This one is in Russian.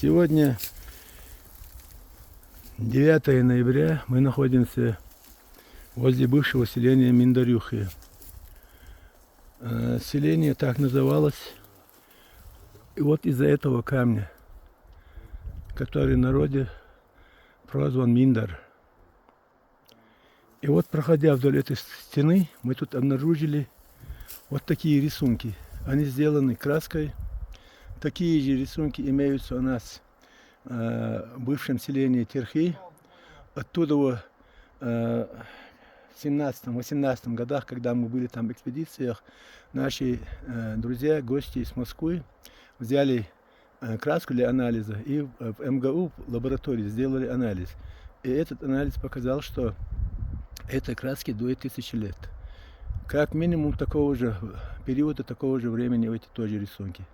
Сегодня 9 ноября, мы находимся возле бывшего селения Миндарюхи. Селение так называлось и вот из-за этого камня, который в народе прозван Миндар. И вот, проходя вдоль этой стены, мы тут обнаружили вот такие рисунки. Они сделаны краской. Такие же рисунки имеются у нас в бывшем селении Терхи. Оттуда в 17-18 годах, когда мы были там в экспедициях, наши друзья, гости из Москвы взяли краску для анализа и в МГУ в лаборатории сделали анализ. И этот анализ показал, что этой краске до 1000 лет. Как минимум такого же периода, такого же времени эти тоже рисунки.